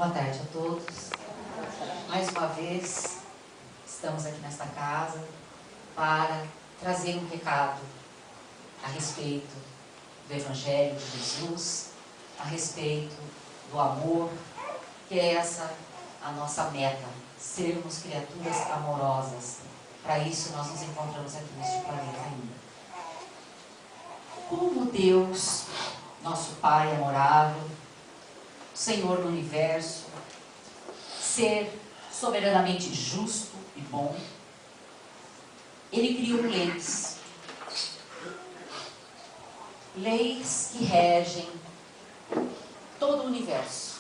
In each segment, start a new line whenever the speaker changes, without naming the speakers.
Boa tarde a todos. Mais uma vez, estamos aqui nesta casa para trazer um recado a respeito do Evangelho de Jesus, a respeito do amor, que é essa a nossa meta, sermos criaturas amorosas. Para isso nós nos encontramos aqui neste planeta ainda. Como Deus, nosso Pai amorável, Senhor do Universo, ser soberanamente justo e bom, Ele criou leis. Leis que regem todo o universo.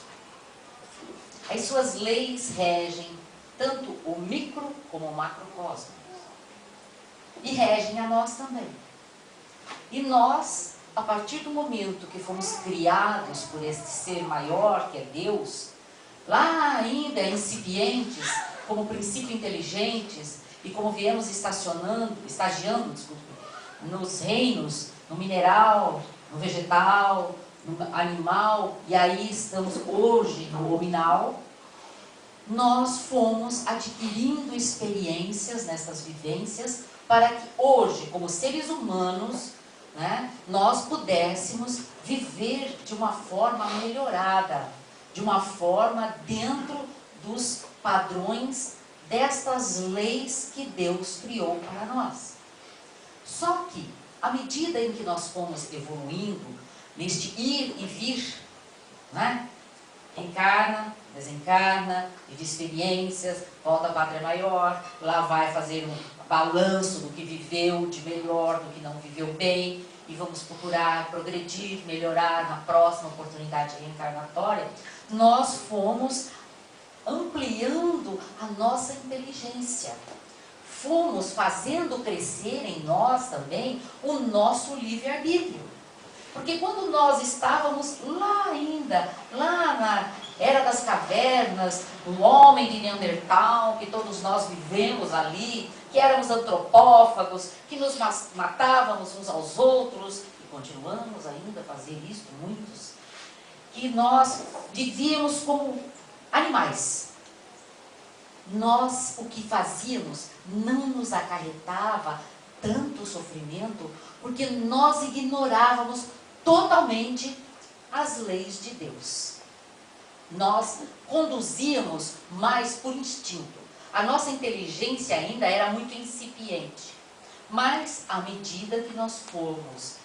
As suas leis regem tanto o micro como o macrocosmos. E regem a nós também. E nós, a partir do momento que fomos criados por este ser maior, que é Deus, lá ainda incipientes, como princípio inteligentes, e como viemos estagiando, nos reinos, no mineral, no vegetal, no animal, e aí estamos hoje no hominal, nós fomos adquirindo experiências nessas vivências para que hoje, como seres humanos, nós pudéssemos viver de uma forma melhorada, de uma forma dentro dos padrões destas leis que Deus criou para nós. Só que, à medida em que nós fomos evoluindo, neste ir e vir, encarna, desencarna, vive experiências, volta à pátria maior, lá vai fazer um balanço do que viveu de melhor, do que não viveu bem, e vamos procurar progredir, melhorar na próxima oportunidade reencarnatória. Nós fomos ampliando a nossa inteligência, fomos fazendo crescer em nós também o nosso livre-arbítrio. Porque quando nós estávamos lá ainda, lá na Era das Cavernas, o homem de Neandertal, que todos nós vivemos ali, que éramos antropófagos, que nos matávamos uns aos outros, e continuamos ainda a fazer isso, muitos, que nós vivíamos como animais. Nós, o que fazíamos, não nos acarretava tanto sofrimento, porque nós ignorávamos totalmente as leis de Deus. Nós conduzíamos mais por instinto. A nossa inteligência ainda era muito incipiente. Mas, à medida que nós formos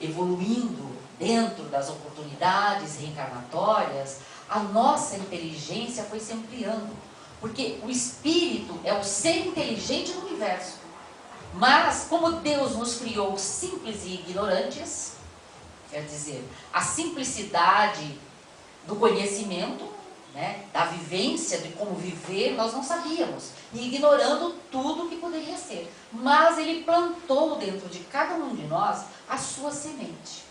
evoluindo dentro das oportunidades reencarnatórias, a nossa inteligência foi se ampliando. Porque o espírito é o ser inteligente do universo. Mas, como Deus nos criou simples e ignorantes, quer dizer, a simplicidade do conhecimento, da vivência, de como viver, nós não sabíamos, e ignorando tudo que poderia ser. Mas Ele plantou dentro de cada um de nós a sua semente.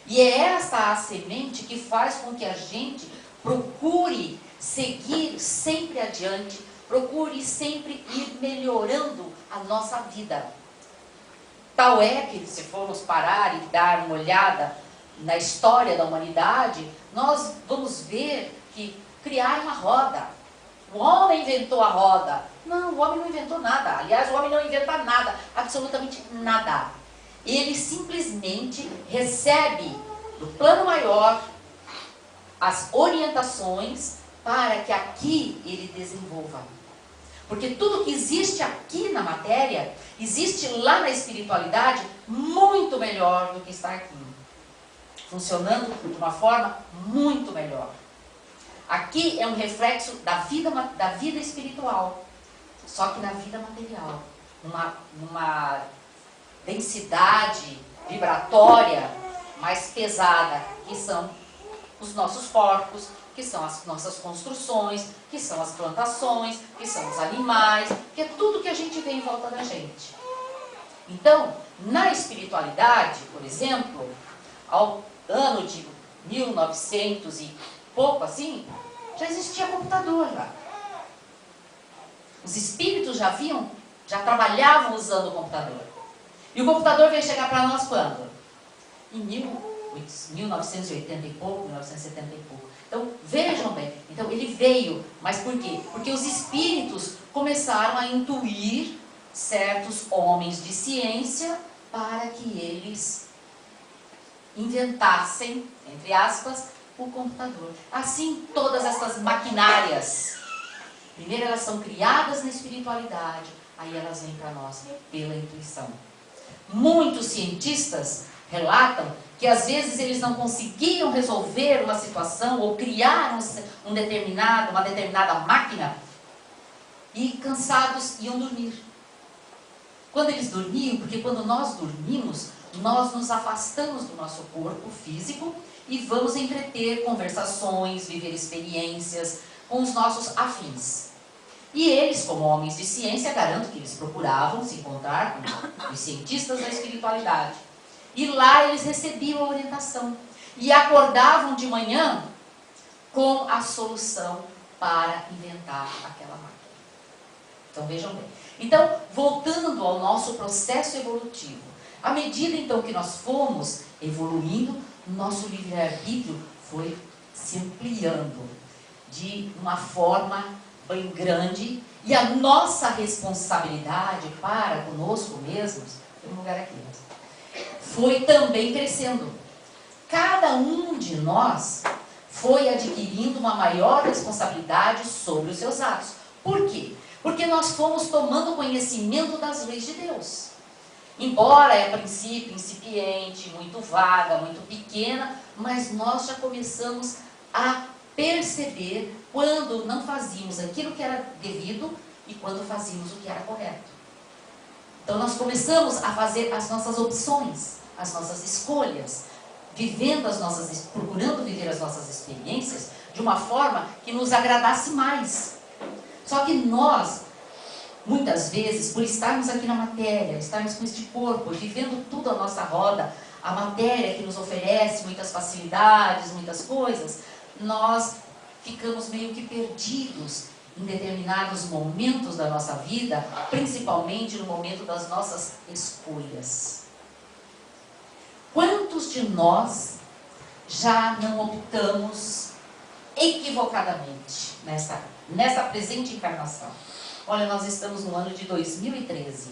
E é esta a semente que faz com que a gente procure seguir sempre adiante, procure sempre ir melhorando a nossa vida. Tal é que, se formos parar e dar uma olhada na história da humanidade, nós vamos ver que criaram a roda. O homem inventou a roda. Não, o homem não inventou nada. Aliás, o homem não inventa nada, absolutamente nada. Ele simplesmente recebe do plano maior as orientações para que aqui ele desenvolva. Porque tudo que existe aqui na matéria, existe lá na espiritualidade muito melhor do que está aqui. Funcionando de uma forma muito melhor. Aqui é um reflexo da vida espiritual, só que na vida material. Uma densidade vibratória mais pesada, que são os nossos corpos, que são as nossas construções, que são as plantações, que são os animais, que é tudo que a gente vê em volta da gente. Então, na espiritualidade, por exemplo, ao ano de 1900 e pouco assim, já existia computador lá. Os espíritos já trabalhavam usando o computador. E o computador veio chegar para nós quando? Em 1980 e pouco, 1970 e pouco. Então, vejam bem, então ele veio, mas por quê? Porque os espíritos começaram a intuir certos homens de ciência para que eles inventassem, entre aspas, o computador. Assim, todas essas maquinárias, primeiro elas são criadas na espiritualidade, aí elas vêm para nós pela intuição. Muitos cientistas relatam que às vezes eles não conseguiam resolver uma situação ou criar uma determinada máquina e cansados iam dormir. Quando eles dormiam, porque quando nós dormimos, nós nos afastamos do nosso corpo físico e vamos entreter conversações, viver experiências com os nossos afins. E eles, como homens de ciência, garanto que eles procuravam se encontrar com os cientistas da espiritualidade. E lá eles recebiam a orientação. E acordavam de manhã com a solução para inventar aquela máquina. Então vejam bem. Então, voltando ao nosso processo evolutivo. À medida então que nós fomos evoluindo, nosso livre-arbítrio foi se ampliando de uma forma bem grande. E a nossa responsabilidade para conosco mesmos, tem um lugar aqui, foi também crescendo. Cada um de nós foi adquirindo uma maior responsabilidade sobre os seus atos. Por quê? Porque nós fomos tomando conhecimento das leis de Deus. Embora é a princípio incipiente, muito vaga, muito pequena, mas nós já começamos a perceber quando não fazíamos aquilo que era devido e quando fazíamos o que era correto. Então nós começamos a fazer as nossas opções, as nossas escolhas, procurando viver as nossas experiências de uma forma que nos agradasse mais. Só que nós, muitas vezes, por estarmos aqui na matéria, estarmos com este corpo, vivendo tudo à nossa roda, a matéria que nos oferece muitas facilidades, muitas coisas, nós ficamos meio que perdidos em determinados momentos da nossa vida, principalmente no momento das nossas escolhas. Quantos de nós já não optamos equivocadamente nessa presente encarnação? Olha, nós estamos no ano de 2013.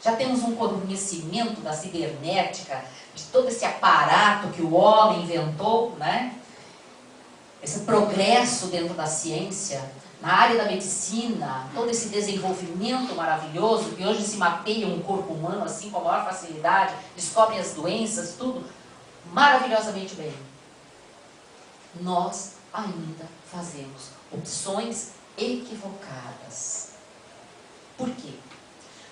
Já temos um conhecimento da cibernética, de todo esse aparato que o homem inventou, né? Esse progresso dentro da ciência, na área da medicina, todo esse desenvolvimento maravilhoso, que hoje se mapeia um corpo humano assim com a maior facilidade, descobre as doenças, tudo maravilhosamente bem. Nós ainda fazemos opções equivocadas. Por quê?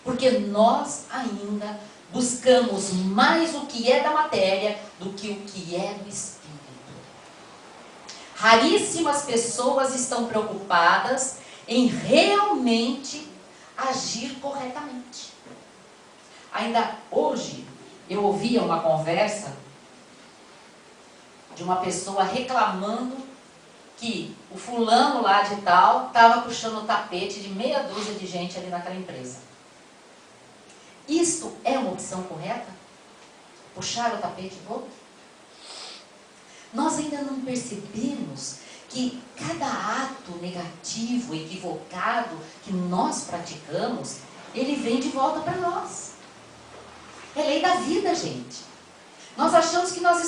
Porque nós ainda buscamos mais o que é da matéria do que o que é do espírito. Raríssimas pessoas estão preocupadas em realmente agir corretamente. Ainda hoje, eu ouvia uma conversa de uma pessoa reclamando que o fulano lá de tal estava puxando o tapete de meia dúzia de gente ali naquela empresa. Isto é uma opção correta? Puxar o tapete do outro? Nós ainda não percebemos que cada ato negativo, equivocado que nós praticamos, ele vem de volta para nós. É lei da vida, gente. Nós achamos que nós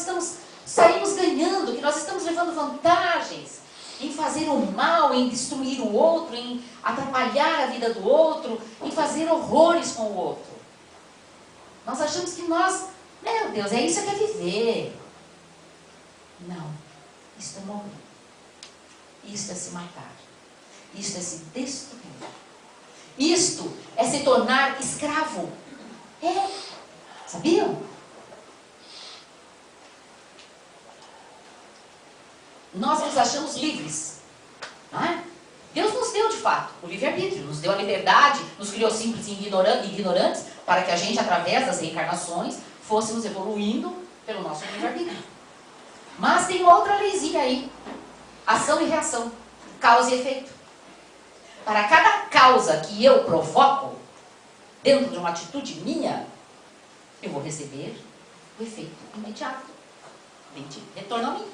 saímos ganhando, que nós estamos levando vantagens em fazer o mal, em destruir o outro, em atrapalhar a vida do outro, em fazer horrores com o outro. Nós achamos que nós, meu Deus, é isso que é viver. Não, isto é morrer. Isto é se matar. Isto é se destruir. Isto é se tornar escravo. É, sabiam? Nós nos achamos livres. Não é? Deus nos deu de fato o livre-arbítrio, nos deu a liberdade, nos criou simples e ignorantes para que a gente, através das reencarnações, fôssemos evoluindo pelo nosso livre-arbítrio. Mas tem outra leizinha aí. Ação e reação. Causa e efeito. Para cada causa que eu provoco, dentro de uma atitude minha, eu vou receber o efeito imediato. Retorno a mim.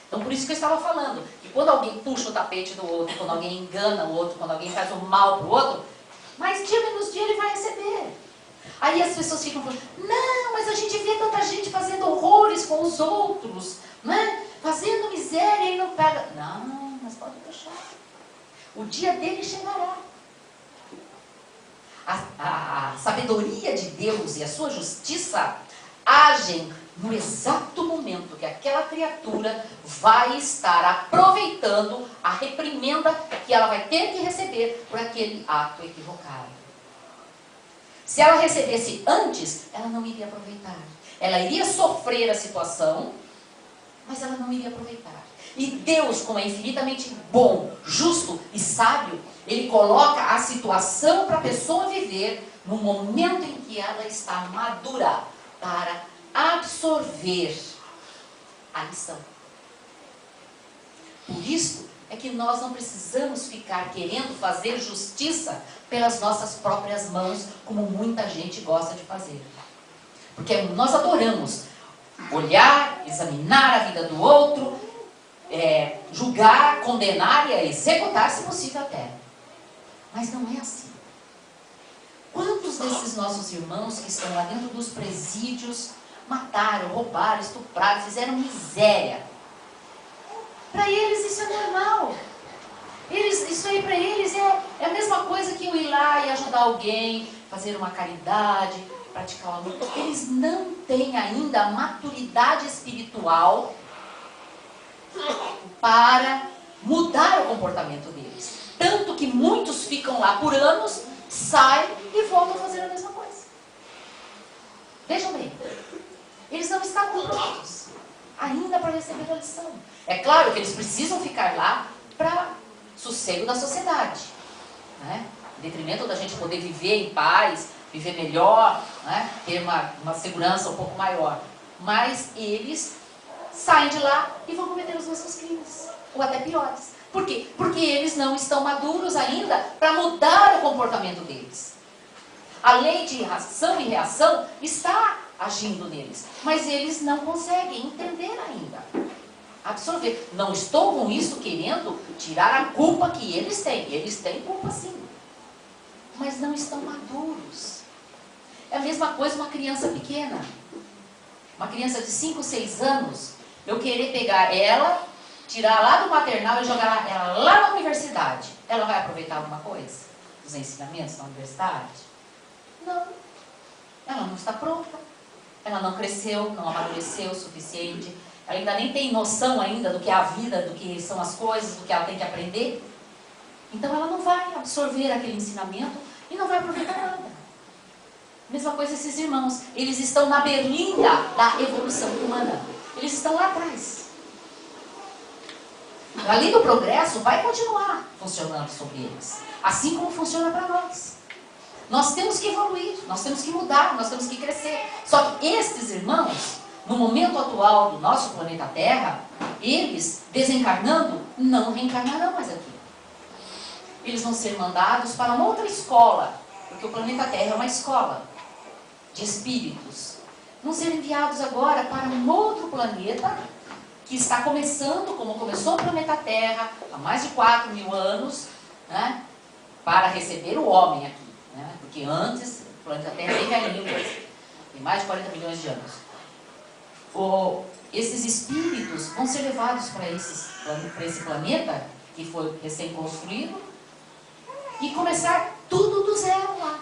Então, por isso que eu estava falando, que quando alguém puxa o tapete do outro, quando alguém engana o outro, quando alguém faz o mal para o outro, mais dia menos dia ele vai receber. Aí as pessoas ficam falando, não, mas a gente vê tanta gente fazendo horrores com os outros, né? Fazendo miséria e não pega. Não, mas pode deixar. O dia dele chegará. A sabedoria de Deus e a sua justiça agem no exato momento que aquela criatura vai estar aproveitando a reprimenda que ela vai ter que receber por aquele ato equivocado. Se ela recebesse antes, ela não iria aproveitar. Ela iria sofrer a situação, mas ela não iria aproveitar. E Deus, como é infinitamente bom, justo e sábio, Ele coloca a situação para a pessoa viver no momento em que ela está madura para absorver a lição. Por isso é que nós não precisamos ficar querendo fazer justiça pelas nossas próprias mãos, como muita gente gosta de fazer. Porque nós adoramos olhar, examinar a vida do outro, julgar, condenar e executar, se possível até. Mas não é assim. Quantos desses nossos irmãos que estão lá dentro dos presídios mataram, roubaram, estupraram, fizeram miséria? Para eles isso é normal. Isso aí para eles é a mesma coisa que eu ir lá e ajudar alguém, fazer uma caridade, praticar uma luta. Eles não têm ainda a maturidade espiritual para mudar o comportamento deles. Tanto que muitos ficam lá por anos, saem e voltam a fazer a mesma coisa. Vejam bem, eles não estavam prontos ainda para receber a lição. É claro que eles precisam ficar lá para sossego da sociedade, né? Em detrimento da gente poder viver em paz, viver melhor, né? Ter uma segurança um pouco maior. Mas eles saem de lá e vão cometer os mesmos crimes, ou até piores. Por quê? Porque eles não estão maduros ainda para mudar o comportamento deles. A lei de ação e reação está agindo neles, mas eles não conseguem entender ainda, absorver. Não estou com isso querendo tirar a culpa que eles têm. Eles têm culpa sim, mas não estão maduros. É a mesma coisa uma criança pequena. Uma criança de 5, 6 anos, eu querer pegar ela, tirar lá do maternal e jogar ela lá na universidade. Ela vai aproveitar alguma coisa dos ensinamentos da universidade? Não. Ela não está pronta. Ela não cresceu, não amadureceu o suficiente. Ela ainda nem tem noção ainda do que é a vida, do que são as coisas, do que ela tem que aprender. Então ela não vai absorver aquele ensinamento e não vai aproveitar nada. Mesma coisa esses irmãos. Eles estão na berlinda da evolução humana. Eles estão lá atrás. A lei do progresso vai continuar funcionando sobre eles. Assim como funciona para nós. Nós temos que evoluir, nós temos que mudar, nós temos que crescer. Só que estes irmãos, no momento atual do nosso planeta Terra, eles, desencarnando, não reencarnarão mais aqui. Eles vão ser mandados para uma outra escola, porque o planeta Terra é uma escola de espíritos. Vão ser enviados agora para um outro planeta, que está começando, como começou o planeta Terra, há mais de 4.000 anos, né, para receber o homem aqui. Né? Porque antes, o planeta Terra é bem velhinho mesmo, tem mais de 40 milhões de anos. Esses espíritos vão ser levados para esse planeta, que foi recém-construído, e começar tudo do zero lá.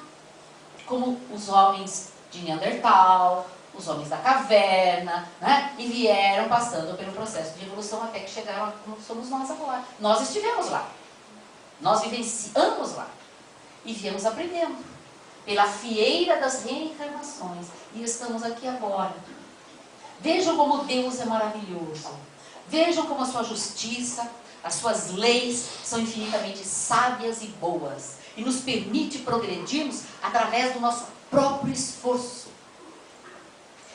Como os homens de Neandertal, os homens da caverna, né? E vieram passando pelo processo de evolução até que chegaram a como somos nós agora. Nós estivemos lá, nós vivenciamos lá. E viemos aprendendo pela fieira das reencarnações. E estamos aqui agora. Vejam como Deus é maravilhoso. Vejam como a sua justiça, as suas leis são infinitamente sábias e boas. E nos permite progredirmos através do nosso próprio esforço.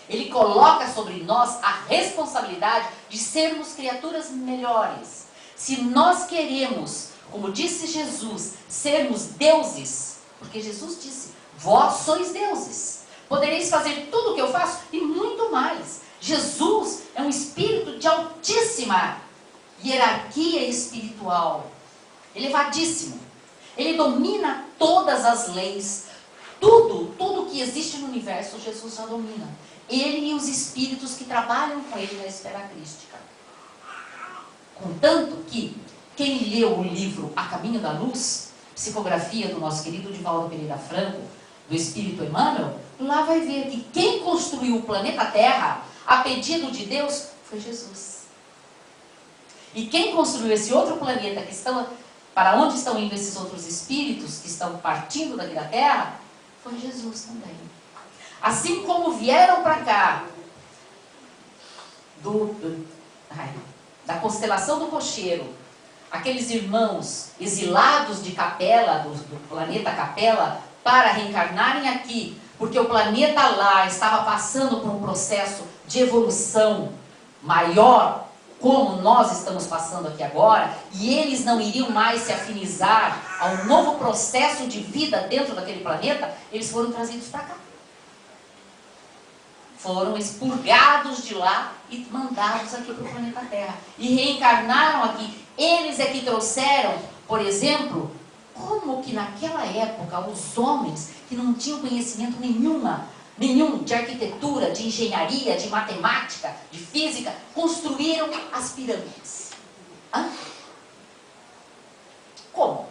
Ele coloca sobre nós a responsabilidade de sermos criaturas melhores. Se nós queremos, como disse Jesus, sermos deuses, porque Jesus disse, vós sois deuses. Podereis fazer tudo o que eu faço e muito mais. Jesus é um espírito de altíssima hierarquia espiritual, elevadíssimo. Ele domina todas as leis, tudo que existe no universo, Jesus já domina. Ele e os espíritos que trabalham com ele na esfera crística. Contanto que quem leu o livro A Caminho da Luz, psicografia do nosso querido Divaldo Pereira Franco, do Espírito Emmanuel, lá vai ver que quem construiu o planeta Terra, a pedido de Deus, foi Jesus. E quem construiu esse outro planeta, para onde estão indo esses outros espíritos, que estão partindo daqui da Terra, foi Jesus também. Assim como vieram para cá, da constelação do Cocheiro, aqueles irmãos exilados de Capela, do planeta Capela, para reencarnarem aqui, porque o planeta lá estava passando por um processo de evolução maior, como nós estamos passando aqui agora, e eles não iriam mais se afinizar a um novo processo de vida dentro daquele planeta, eles foram trazidos para cá. Foram expurgados de lá e mandados aqui para o planeta Terra. E reencarnaram aqui. Eles é que trouxeram, por exemplo, como que naquela época os homens que não tinham conhecimento nenhum de arquitetura, de engenharia, de matemática, de física, construíram as pirâmides. Hã? Como?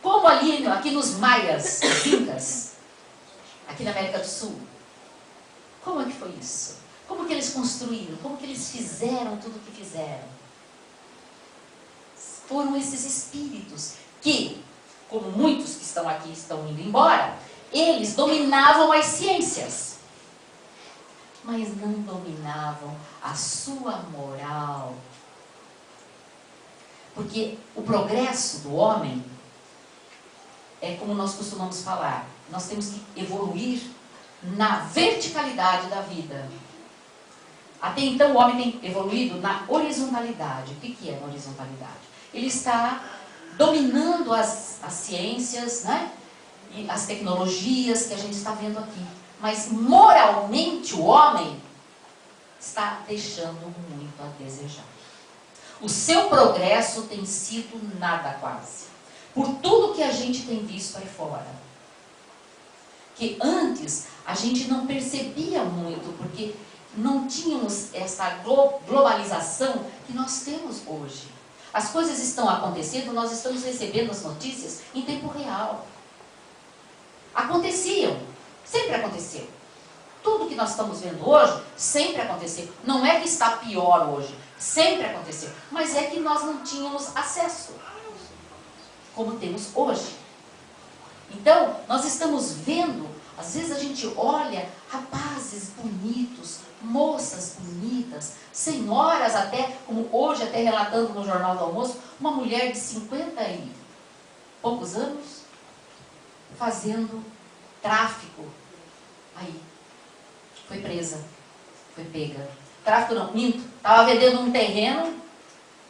Como ali, aqui nos maias, os incas, aqui na América do Sul. Como é que foi isso? Como que eles construíram? Como que eles fizeram tudo o que fizeram? Foram esses espíritos que, como muitos que estão aqui estão indo embora, eles dominavam as ciências, mas não dominavam a sua moral. Porque o progresso do homem é como nós costumamos falar, nós temos que evoluir na verticalidade da vida. Até então o homem tem evoluído na horizontalidade. O que é a horizontalidade? Ele está dominando as ciências, né? E as tecnologias que a gente está vendo aqui. Mas moralmente o homem está deixando muito a desejar. O seu progresso tem sido nada quase. Por tudo que a gente tem visto aí fora. Que antes a gente não percebia muito, porque não tínhamos essa globalização que nós temos hoje. As coisas estão acontecendo, nós estamos recebendo as notícias em tempo real. Aconteciam, sempre aconteceu. Tudo que nós estamos vendo hoje, sempre aconteceu. Não é que está pior hoje, sempre aconteceu. Mas é que nós não tínhamos acesso, como temos hoje. Então, nós estamos vendo, às vezes a gente olha rapazes bonitos, moças bonitas, senhoras até, como hoje até relatando no Jornal do Almoço, uma mulher de 50 e poucos anos, fazendo tráfico. Aí, foi presa, foi pega. Tráfico não, minto, estava vendendo um terreno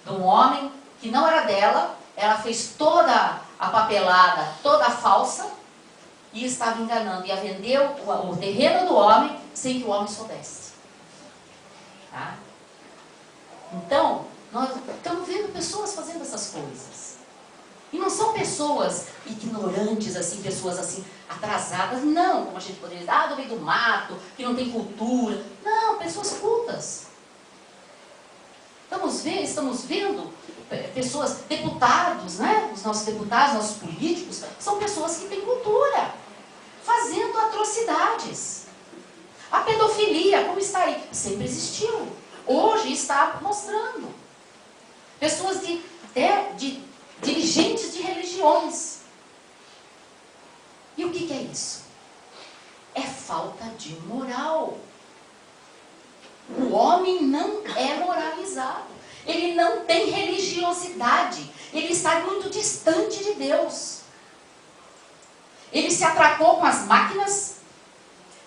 de um homem que não era dela, ela fez toda a papelada, toda falsa, e estava enganando, ia vender o terreno do homem sem que o homem soubesse. Tá? Então, nós estamos vendo pessoas fazendo essas coisas. E não são pessoas ignorantes, assim, pessoas assim, atrasadas. Não, como a gente poderia dizer, do meio do mato, que não tem cultura. Não, pessoas cultas. Estamos vendo pessoas, deputados, né? Os nossos deputados, nossos políticos, são pessoas que têm cultura, fazendo atrocidades. A pedofilia, como está aí? Sempre existiu. Hoje está mostrando. Pessoas até de dirigentes de religiões. E o que é isso? É falta de moral. O homem não é moralizado. Ele não tem religiosidade. Ele está muito distante de Deus. Ele se atracou com as máquinas,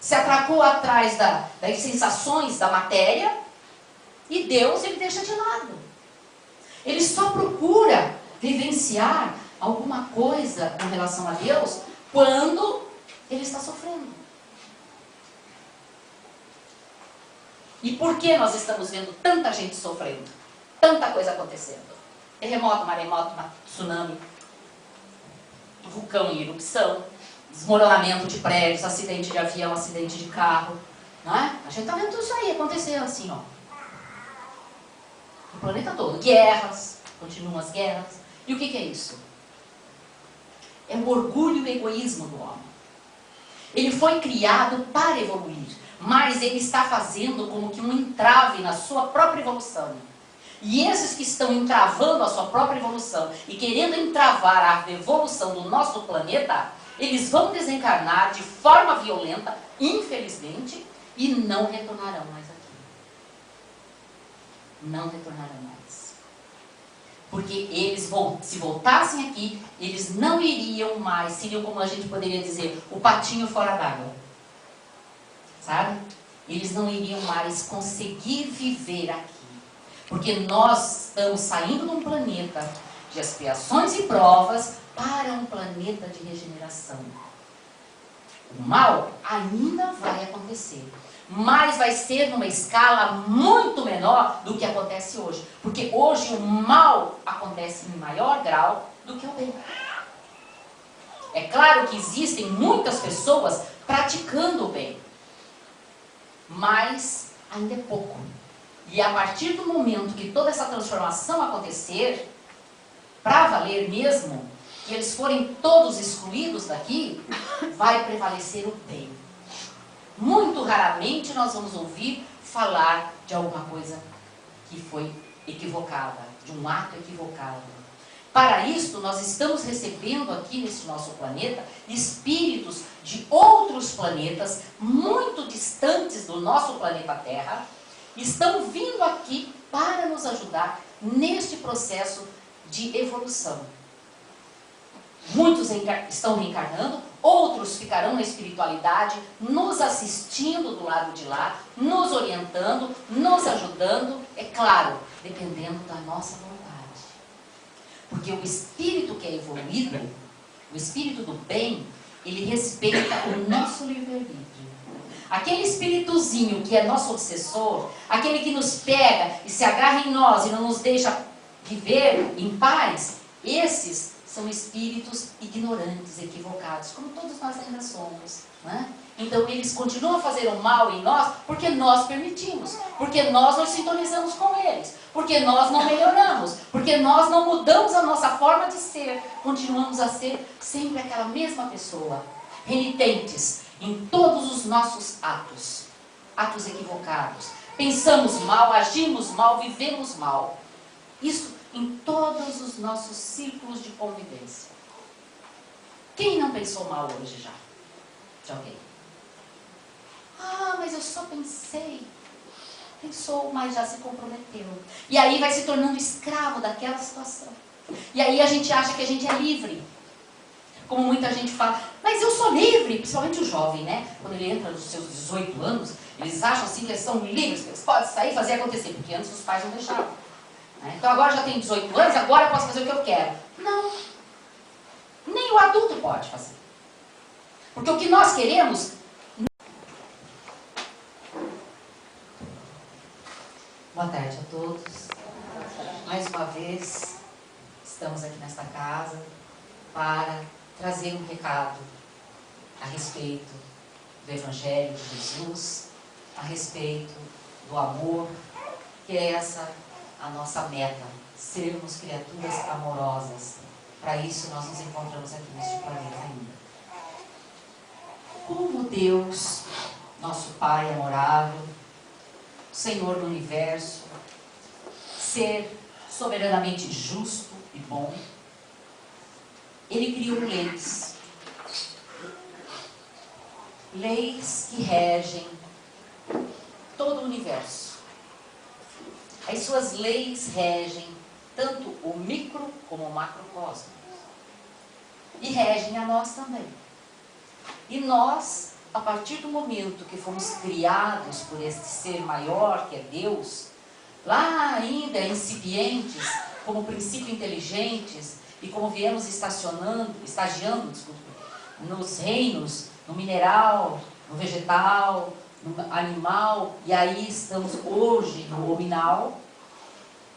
se atracou atrás das sensações da matéria, e Deus ele deixa de lado. Ele só procura vivenciar alguma coisa com relação a Deus quando Ele está sofrendo. E por que nós estamos vendo tanta gente sofrendo? Tanta coisa acontecendo. Terremoto, maremoto, tsunami, vulcão em erupção, desmoronamento de prédios, acidente de avião, acidente de carro. Não é? A gente está vendo tudo isso aí acontecer assim, ó. No planeta todo. Guerras, continuam as guerras. E o que é isso? É o orgulho e o egoísmo do homem. Ele foi criado para evoluir, mas ele está fazendo como que um entrave na sua própria evolução. E esses que estão entravando a sua própria evolução e querendo entravar a evolução do nosso planeta, eles vão desencarnar de forma violenta, infelizmente, e não retornarão mais aqui. Não retornarão mais. Porque eles se voltassem aqui, eles não iriam mais, seriam, como a gente poderia dizer, o patinho fora d'água. Sabe? Eles não iriam mais conseguir viver aqui. Porque nós estamos saindo de um planeta de expiações e provas para um planeta de regeneração. O mal ainda vai acontecer, mas vai ser numa escala muito menor do que acontece hoje. Porque hoje o mal acontece em maior grau do que o bem. É claro que existem muitas pessoas praticando o bem, mas ainda é pouco. E a partir do momento que toda essa transformação acontecer, para valer mesmo, que eles forem todos excluídos daqui, vai prevalecer o bem. Muito raramente nós vamos ouvir falar de alguma coisa que foi equivocada, de um ato equivocado. Para isso, nós estamos recebendo aqui nesse nosso planeta espíritos de outros planetas muito distantes do nosso planeta Terra, estão vindo aqui para nos ajudar neste processo de evolução. Muitos estão reencarnando, outros ficarão na espiritualidade, nos assistindo do lado de lá, nos orientando, nos ajudando, é claro, dependendo da nossa vontade. Porque o espírito que é evoluído, o espírito do bem, ele respeita o nosso livre-arbítrio. Aquele espíritozinho que é nosso obsessor, aquele que nos pega e se agarra em nós e não nos deixa viver em paz, esses são espíritos ignorantes, equivocados, como todos nós ainda somos, né? Então eles continuam a fazer o mal em nós porque nós permitimos, porque nós nos sintonizamos com eles, porque nós não melhoramos, porque nós não mudamos a nossa forma de ser, continuamos a ser sempre aquela mesma pessoa, renitentes em todos os nossos atos, atos equivocados. Pensamos mal, agimos mal, vivemos mal. Isso em todos os nossos círculos de convivência. Quem não pensou mal hoje já? De alguém? Ah, mas eu só pensei. Pensou, mas já se comprometeu. E aí vai se tornando escravo daquela situação. E aí a gente acha que a gente é livre. Como muita gente fala, mas eu sou livre, principalmente o jovem, né? Quando ele entra nos seus 18 anos, eles acham assim que eles são livres, que eles podem sair e fazer acontecer, porque antes os pais não deixavam. Então agora já tenho 18 anos, agora eu posso fazer o que eu quero. Não. Nem o adulto pode fazer. Porque o que nós queremos... Boa tarde a todos. Mais uma vez, estamos aqui nesta casa para trazer um recado a respeito do Evangelho de Jesus, a respeito do amor, que é essa a nossa meta, sermos criaturas amorosas. Para isso nós nos encontramos aqui neste planeta ainda. Como Deus, nosso Pai amorável, Senhor do Universo, ser soberanamente justo e bom, Ele criou leis. Leis que regem todo o universo. As suas leis regem tanto o micro como o macrocosmos. E regem a nós também. E nós, a partir do momento que fomos criados por este ser maior, que é Deus, lá ainda incipientes, como princípio inteligentes, e como viemos estagiando nos reinos, no mineral, no vegetal, no animal, e aí estamos hoje no hominal,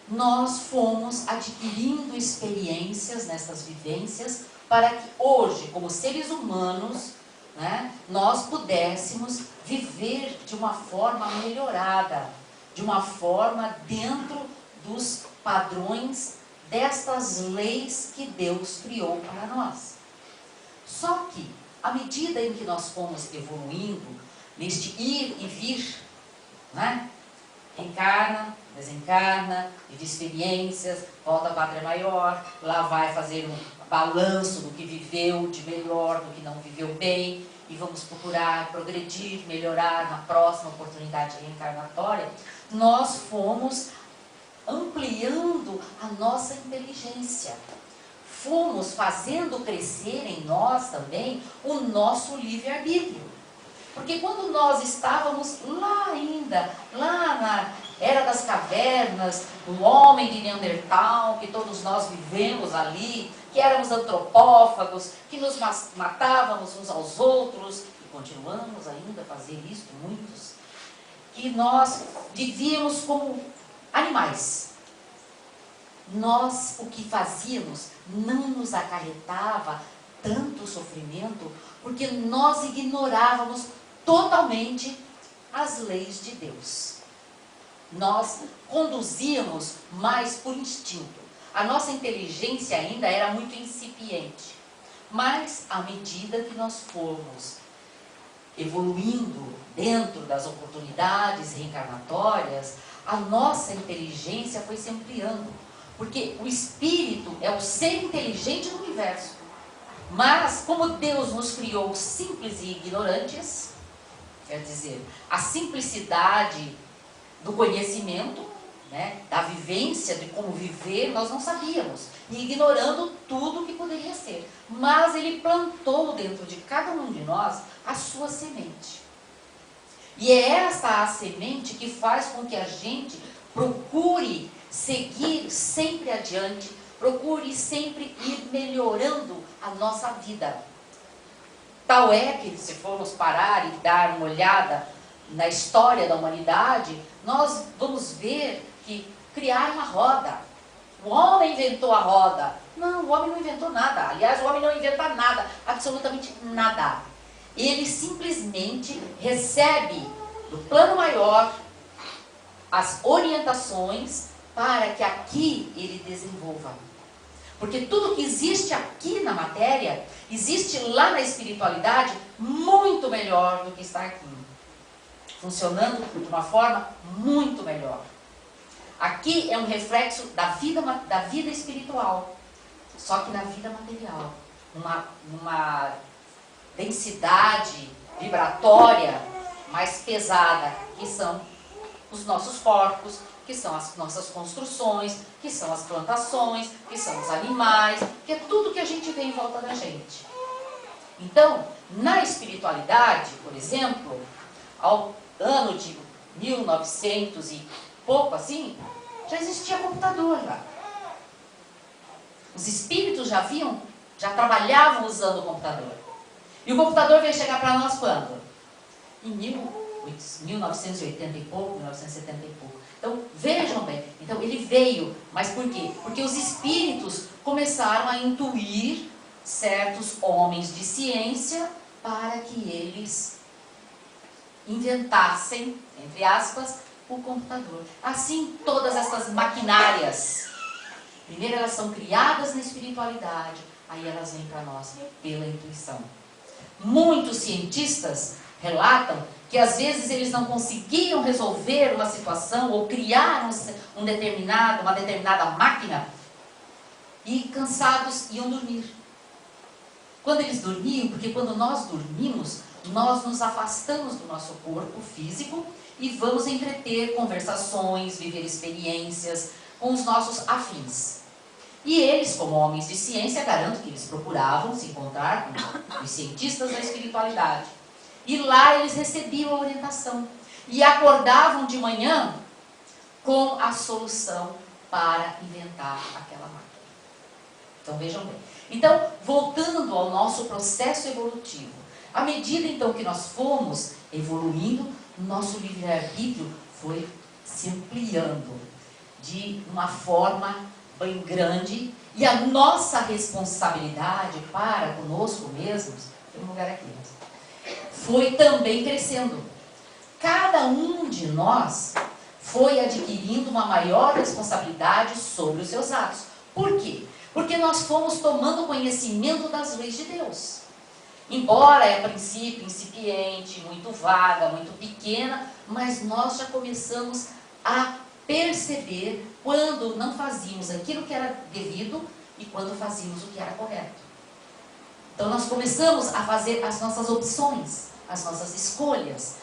nós fomos adquirindo experiências nessas vivências para que hoje, como seres humanos, né, nós pudéssemos viver de uma forma melhorada, de uma forma dentro dos padrões destas leis que Deus criou para nós. Só que, à medida em que nós fomos evoluindo, neste ir e vir, né, encarna, desencarna, vive experiências, volta à pátria maior, lá vai fazer um balanço do que viveu de melhor, do que não viveu bem, e vamos procurar progredir, melhorar na próxima oportunidade reencarnatória. Nós fomos ampliando a nossa inteligência, fomos fazendo crescer em nós também o nosso livre-arbítrio. Porque quando nós estávamos lá ainda, lá na Era das Cavernas, o homem de Neandertal, que todos nós vivemos ali, que éramos antropófagos, que nos matávamos uns aos outros, e continuamos ainda a fazer isso, muitos, que nós vivíamos como animais. Nós, o que fazíamos, não nos acarretava tanto sofrimento, porque nós ignorávamos totalmente as leis de Deus. Nós conduzíamos mais por instinto. A nossa inteligência ainda era muito incipiente. Mas, à medida que nós formos evoluindo dentro das oportunidades reencarnatórias, a nossa inteligência foi se ampliando. Porque o espírito é o ser inteligente do universo. Mas, como Deus nos criou simples e ignorantes, quer dizer, a simplicidade do conhecimento, né, da vivência, de como viver, nós não sabíamos, e ignorando tudo que poderia ser. Mas Ele plantou dentro de cada um de nós a sua semente. E é esta a semente que faz com que a gente procure seguir sempre adiante, procure sempre ir melhorando a nossa vida. Tal é que, se formos parar e dar uma olhada na história da humanidade, nós vamos ver que criaram a roda. O homem inventou a roda. Não, o homem não inventou nada. Aliás, o homem não inventa nada, absolutamente nada. Ele simplesmente recebe do plano maior as orientações para que aqui ele desenvolva. Porque tudo que existe aqui na matéria, existe lá na espiritualidade muito melhor do que está aqui. Funcionando de uma forma muito melhor. Aqui é um reflexo da vida espiritual, só que na vida material. Uma densidade vibratória mais pesada, que são os nossos corpos, que são as nossas construções, que são as plantações, que são os animais, que é tudo que a gente vê em volta da gente. Então, na espiritualidade, por exemplo, ao ano de 1900 e pouco assim, já existia computador lá. Os espíritos já trabalhavam usando o computador. E o computador veio chegar para nós quando? Em 1980 e pouco, 1970 e pouco. Então, vejam bem, então ele veio, mas por quê? Porque os espíritos começaram a intuir certos homens de ciência para que eles inventassem, entre aspas, o computador. Assim, todas essas maquinárias, primeiro elas são criadas na espiritualidade, aí elas vêm para nós pela intuição. Muitos cientistas relatam que às vezes eles não conseguiam resolver uma situação ou criar uma determinada máquina e cansados iam dormir. Quando eles dormiam, porque quando nós dormimos, nós nos afastamos do nosso corpo físico e vamos entreter conversações, viver experiências com os nossos afins. E eles, como homens de ciência, garanto que eles procuravam se encontrar com os cientistas da espiritualidade. E lá eles recebiam a orientação. E acordavam de manhã com a solução para inventar aquela máquina. Então vejam bem. Então, voltando ao nosso processo evolutivo, à medida então que nós fomos evoluindo, nosso livre-arbítrio foi se ampliando de uma forma bem grande, e a nossa responsabilidade para conosco mesmos, tem um lugar aqui, foi também crescendo. Cada um de nós foi adquirindo uma maior responsabilidade sobre os seus atos. Por quê? Porque nós fomos tomando conhecimento das leis de Deus. Embora é a princípio incipiente, muito vaga, muito pequena, mas nós já começamos a perceber quando não fazíamos aquilo que era devido e quando fazíamos o que era correto. Então nós começamos a fazer as nossas opções, as nossas escolhas,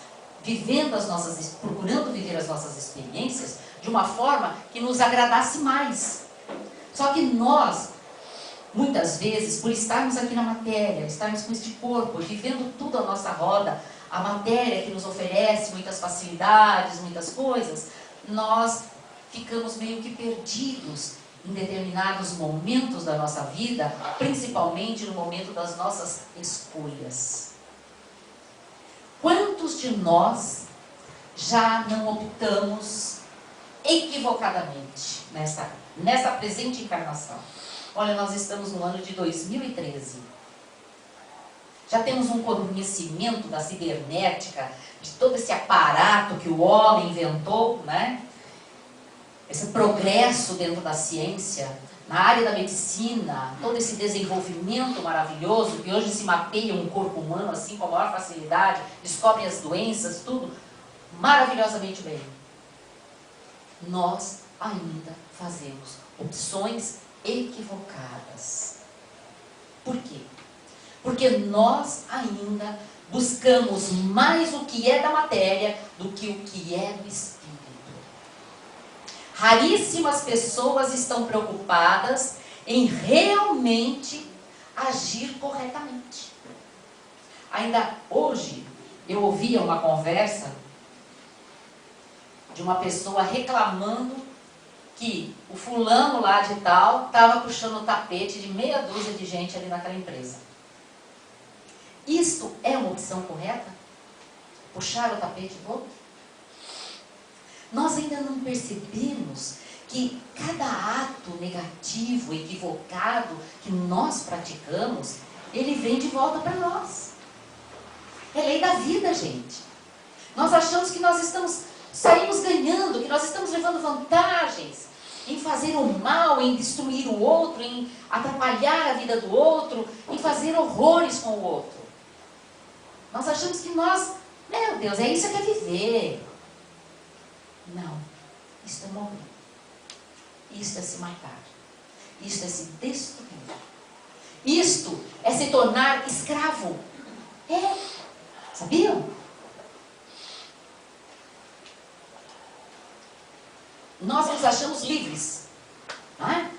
procurando viver as nossas experiências de uma forma que nos agradasse mais. Só que nós, muitas vezes, por estarmos aqui na matéria, estarmos com este corpo, vivendo tudo à nossa roda, a matéria que nos oferece muitas facilidades, muitas coisas, nós ficamos meio que perdidos em determinados momentos da nossa vida, principalmente no momento das nossas escolhas. Quantos de nós já não optamos equivocadamente nessa presente encarnação? Olha, nós estamos no ano de 2013. Já temos um conhecimento da cibernética, de todo esse aparato que o homem inventou, né? Esse progresso dentro da ciência, na área da medicina, todo esse desenvolvimento maravilhoso, que hoje se mapeia um corpo humano assim com a maior facilidade, descobrem as doenças, tudo maravilhosamente bem. Nós ainda fazemos opções equivocadas. Por quê? Porque nós ainda buscamos mais o que é da matéria do que o que é do espírito. Raríssimas pessoas estão preocupadas em realmente agir corretamente. Ainda hoje eu ouvia uma conversa de uma pessoa reclamando que o fulano lá de tal estava puxando o tapete de meia dúzia de gente ali naquela empresa. Isto é uma opção correta? Puxar o tapete do outro? Nós ainda não percebemos que cada ato negativo, equivocado que nós praticamos, ele vem de volta para nós. É lei da vida, gente. Nós achamos que nós saímos ganhando, que nós estamos levando vantagens em fazer o mal, em destruir o outro, em atrapalhar a vida do outro, em fazer horrores com o outro. Nós achamos que nós, meu Deus, é isso que é viver. Não, isto é morrer. Isto é se matar. Isto é se destruir. Isto é se tornar escravo. É, sabiam? Nós nos achamos livres, não é?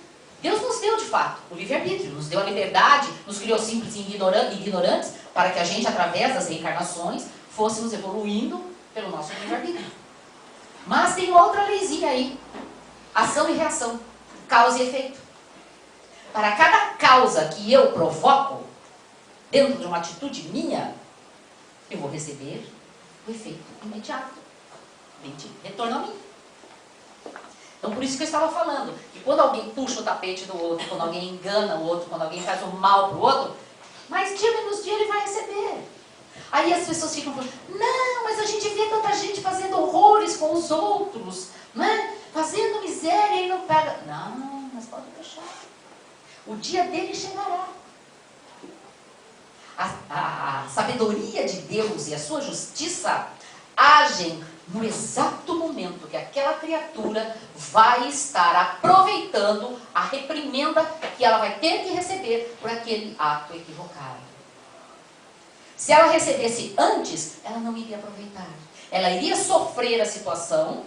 Deus nos deu de fato o livre-arbítrio, nos deu a liberdade, nos criou simples e ignorantes, para que a gente, através das reencarnações, fôssemos evoluindo pelo nosso livre-arbítrio. Mas tem outra leizinha aí, ação e reação, causa e efeito. Para cada causa que eu provoco, dentro de uma atitude minha, eu vou receber o efeito imediato, retorno a mim. Então, por isso que eu estava falando, que quando alguém puxa o tapete do outro, quando alguém engana o outro, quando alguém faz o mal para o outro, mais dia menos dia ele vai receber. Aí as pessoas ficam falando, não, mas a gente vê tanta gente fazendo horrores com os outros, né? Fazendo miséria e não pega. Não, mas pode deixar. O dia dele chegará. A sabedoria de Deus e a sua justiça agem no exato momento que aquela criatura vai estar aproveitando a reprimenda que ela vai ter que receber por aquele ato equivocado. Se ela recebesse antes, ela não iria aproveitar. Ela iria sofrer a situação,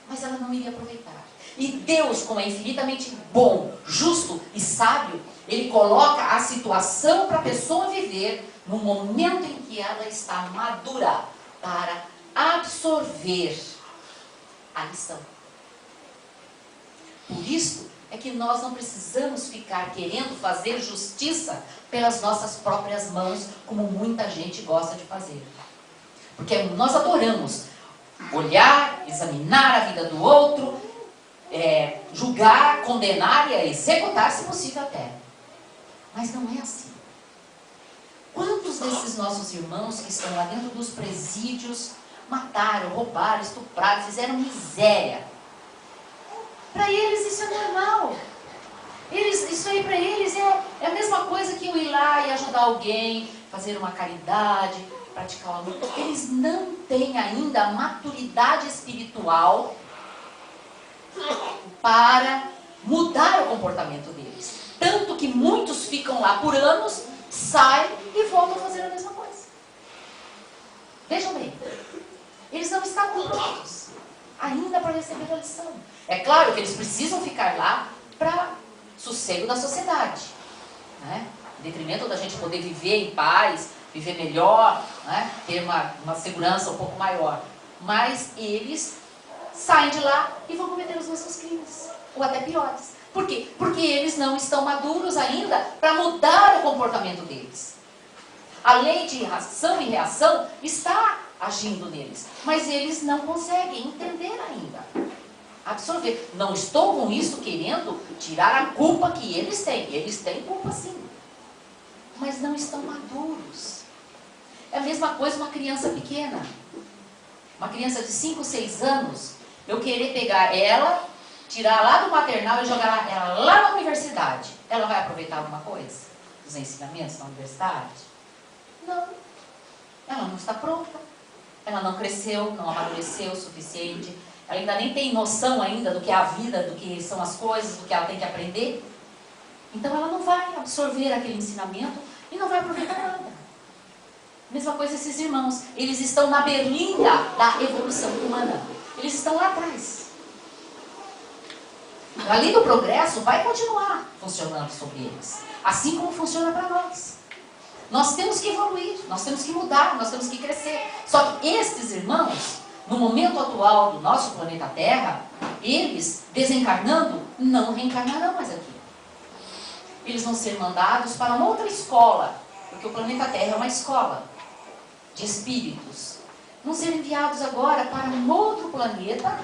mas ela não iria aproveitar. E Deus, como é infinitamente bom, justo e sábio, Ele coloca a situação para a pessoa viver no momento em que ela está madura para absorver a lição. Por isso é que nós não precisamos ficar querendo fazer justiça pelas nossas próprias mãos, como muita gente gosta de fazer. Porque nós adoramos olhar, examinar a vida do outro, julgar, condenar e executar, se possível até. Mas não é assim. Quantos desses nossos irmãos que estão lá dentro dos presídios mataram, roubaram, estupraram, fizeram miséria? Para eles isso é normal. Isso aí para eles é a mesma coisa que eu ir lá e ajudar alguém, fazer uma caridade, praticar o amor. Eles não têm ainda a maturidade espiritual para mudar o comportamento deles. Tanto que muitos ficam lá por anos, saem e voltam a fazer a mesma coisa. Vejam bem, eles não estão prontos ainda para receber a lição. É claro que eles precisam ficar lá para sossego da sociedade, né? Em detrimento da gente poder viver em paz, viver melhor, né? Ter uma segurança um pouco maior. Mas eles saem de lá e vão cometer os mesmos crimes, ou até piores. Por quê? Porque eles não estão maduros ainda para mudar o comportamento deles. A lei de ação e reação está agindo neles, mas eles não conseguem entender ainda, absorver. Não estou com isso querendo tirar a culpa que eles têm. Eles têm culpa sim, mas não estão maduros. É a mesma coisa uma criança pequena. Uma criança de 5, 6 anos, eu querer pegar ela, tirar lá do maternal e jogar ela lá na universidade. Ela vai aproveitar alguma coisa dos ensinamentos da universidade? Não. Ela não está pronta. Ela não cresceu, não amadureceu o suficiente. Ela ainda nem tem noção ainda do que é a vida, do que são as coisas, do que ela tem que aprender. Então ela não vai absorver aquele ensinamento e não vai aproveitar nada. Mesma coisa esses irmãos. Eles estão na berlinda da evolução humana. Eles estão lá atrás. A lei do progresso vai continuar funcionando sobre eles. Assim como funciona para nós. Nós temos que evoluir, nós temos que mudar, nós temos que crescer. Só que estes irmãos, no momento atual do nosso planeta Terra, eles, desencarnando, não reencarnarão mais aqui. Eles vão ser mandados para uma outra escola, porque o planeta Terra é uma escola de espíritos. Vão ser enviados agora para um outro planeta,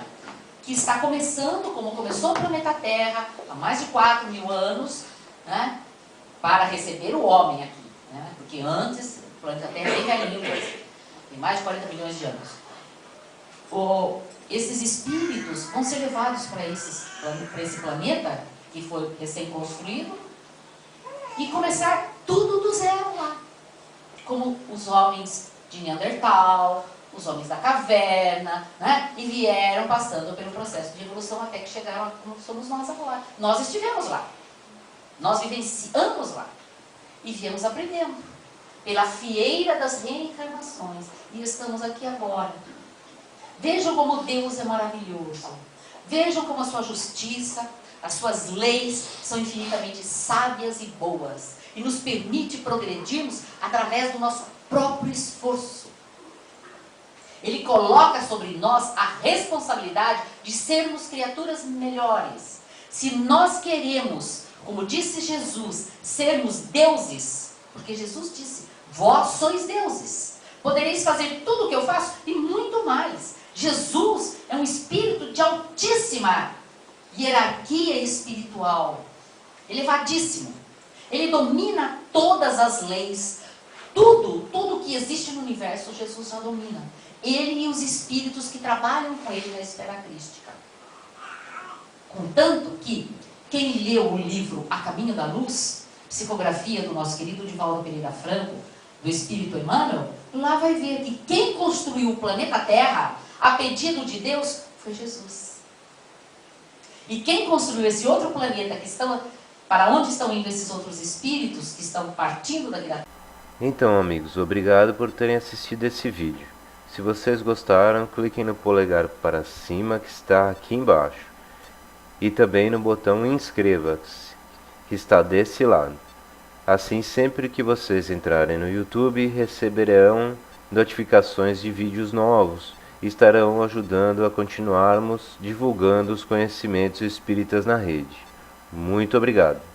que está começando, como começou o planeta Terra, há mais de 4.000 anos, né, para receber o homem aqui. Né? Porque antes, o planeta Terra é bem velhinho, tem mais de 40 milhões de anos. Esses espíritos vão ser levados para esse planeta, que foi recém-construído, e começar tudo do zero lá. Como os homens de Neandertal, os homens da caverna, né? E vieram passando pelo processo de evolução até que chegaram como somos nós agora. Nós estivemos lá. Nós vivenciamos lá. E viemos aprendendo pela fieira das reencarnações. E estamos aqui agora. Vejam como Deus é maravilhoso. Vejam como a sua justiça, as suas leis são infinitamente sábias e boas. E nos permite progredirmos através do nosso próprio esforço. Ele coloca sobre nós a responsabilidade de sermos criaturas melhores. Se nós queremos, como disse Jesus, sermos deuses, porque Jesus disse, vós sois deuses, podereis fazer tudo o que eu faço e muito mais. Jesus é um espírito de altíssima hierarquia espiritual, elevadíssimo. Ele domina todas as leis, tudo que existe no universo, Jesus já domina. Ele e os espíritos que trabalham com ele na esfera crística. Contanto que quem leu o livro A Caminho da Luz, psicografia do nosso querido Divaldo Pereira Franco, do Espírito Emmanuel, lá vai ver que quem construiu o planeta Terra, a pedido de Deus, foi Jesus. E quem construiu esse outro planeta, para onde estão indo esses outros espíritos que estão partindo da vida?
Então, amigos, obrigado por terem assistido esse vídeo. Se vocês gostaram, cliquem no polegar para cima que está aqui embaixo. E também no botão inscreva-se, que está desse lado. Assim, sempre que vocês entrarem no YouTube, receberão notificações de vídeos novos e estarão ajudando a continuarmos divulgando os conhecimentos espíritas na rede. Muito obrigado.